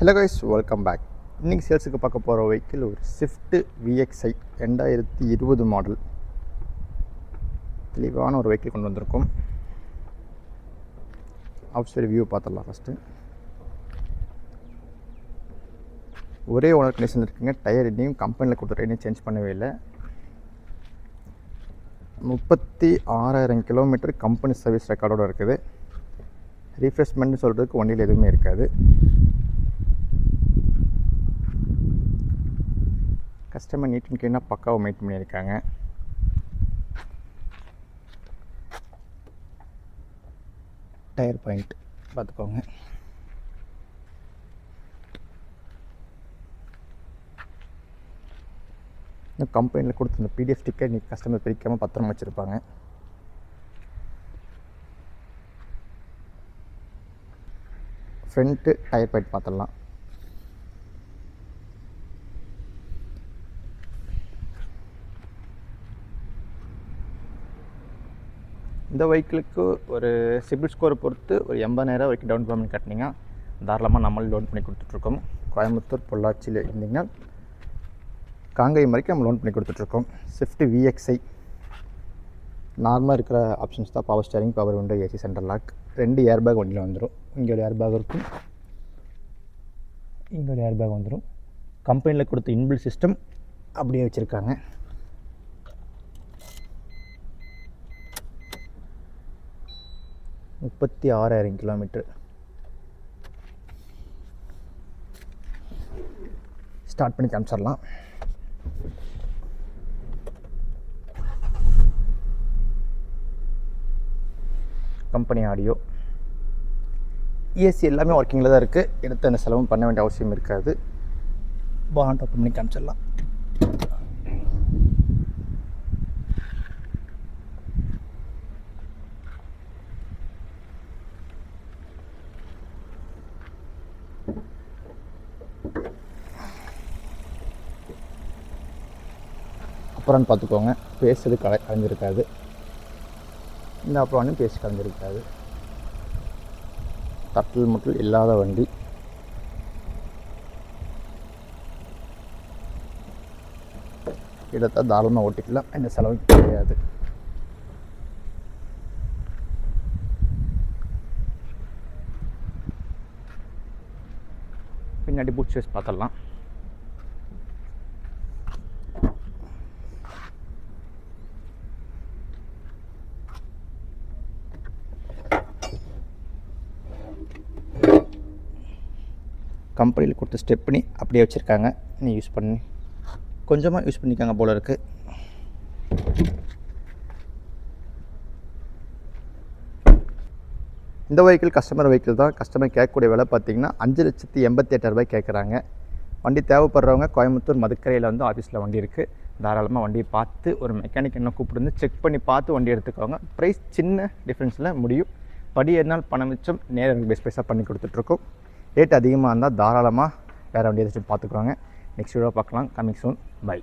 Hello guys, welcome back. இன்றைக்கி சேல்ஸுக்கு பார்க்க போகிற வெஹிக்கிள் ஒரு ஸ்விஃப்ட் VXi 2020 மாடல். தெளிவான ஒரு வெஹிக்கிள் கொண்டு வந்திருக்கோம். அவுட் சைடு வியூ பார்த்துடலாம். ஃபஸ்ட்டு ஒரே ஓனர் கண்டிஷன் இருக்குங்க. டயர் இன்னும் கம்பெனியில் கொடுத்த டயர் சேஞ்ச் பண்ணவே இல்லை. 36,000 கிலோமீட்டர் கம்பெனி சர்வீஸ் ரெக்கார்டோடு இருக்குது. ரீஃப்ரெஷ்மெண்ட்னு சொல்கிறதுக்கு வண்டியில் எதுவுமே இருக்காது. கஸ்டமர் நீட் அண்ட் க்ளீனாக பக்காவாக மெயின்டைன் பண்ணியிருக்காங்க. டயர் பாயிண்ட் பார்த்துக்கோங்க. இந்த கம்பெனியில் கொடுத்த இந்த PDF ஸ்டிக்கர் நீ கஸ்டமர் பிரிக்காமல் பத்திரமா வச்சுருப்பாங்க. ஃப்ரண்ட்டு டயர் பாயிண்ட் பார்த்துடலாம். இந்த வெஹிக்கிளுக்கு ஒரு சிபில் ஸ்கோரை பொறுத்து ஒரு 80,000 வரைக்கும் டவுன் பேமெண்ட் கட்டினீங்க தாராளமாக நம்மளே லோன் பண்ணி கொடுத்துட்ருக்கோம். கோயம்புத்தூர் பொள்ளாச்சியில் இருந்தீங்கன்னா காங்கேயம் வரைக்கும் நம்ம லோன் பண்ணி கொடுத்துட்ருக்கோம். ஸ்விஃப்ட் VXi நார்மலாக இருக்கிற ஆப்ஷன்ஸ் தான். Power steering, power window, AC central lock, 2 air bag வண்டியில் வந்துடும். இங்கே ஒரு ஏர் பேக் இருக்கும், இங்கே ஒரு ஏர் பேக் வந்துடும். கம்பெனியில் கொடுத்த இன்பில்ட் சிஸ்டம் அப்படியே வச்சுருக்காங்க. முப்பத்தி 6,000 கிலோமீட்டர். ஸ்டார்ட் பண்ணி காமிச்சிடலாம். கம்பெனி ஆடியோ, AC எல்லாமே ஒர்க்கிங்கில் தான் இருக்குது. எடுத்து அந்த செலவும் பண்ண வேண்டிய அவசியம் இருக்காது. பாண்ட் ஓப்பன் பண்ணி காமிச்சிடலாம். அப்புறம் பார்த்துக்கோங்க, பேசுறது கலைஞ்சிருக்காது. இந்த அப்புறம் பேசி கலைஞ்சிருக்காது. தட்டல் முட்டல் இல்லாத வண்டி. இடத்தை தாராளமாக ஓட்டிக்கலாம், இந்த செலவு கிடையாது. பின்னாடி பூட் ஸ்பேஸ் பார்த்துடலாம். கம்பெனியில் கொடுத்த ஸ்டெப் பண்ணி அப்படியே வச்சுருக்காங்க. நீ யூஸ் பண்ணி கொஞ்சமாக யூஸ் பண்ணிக்காங்க போல இருக்குது. இந்த வெஹிக்கிள் கஸ்டமர் வெஹிக்கிள் தான். கஸ்டமர் கேட்கக்கூடிய விலை பார்த்திங்கன்னா 5,88,000 கேட்குறாங்க. வண்டி தேவைப்படுறவங்க கோயம்புத்தூர் மதுக்கரையில் வந்து ஆஃபீஸில் வண்டி இருக்குது. தாராளமாக வண்டியை பார்த்து ஒரு மெக்கானிக் என்ன கூப்பிட்டு செக் பண்ணி பார்த்து வண்டி எடுத்துக்கோங்க. ப்ரைஸ் சின்ன டிஃப்ரென்ஸில் முடியும். படி என்னால் பணம் மிச்சம் நேரம் பெஸ்ட் ப்ரைஸாக பண்ணி கொடுத்துட்ருக்கோம். ரேட் அதிகமாக இருந்தால் தாராளமாக வேறு வண்டி ஏதாச்சும் பார்த்துக்குவாங்க. நெக்ஸ்ட் வீடியோ பார்க்கலாம். Coming soon. பை.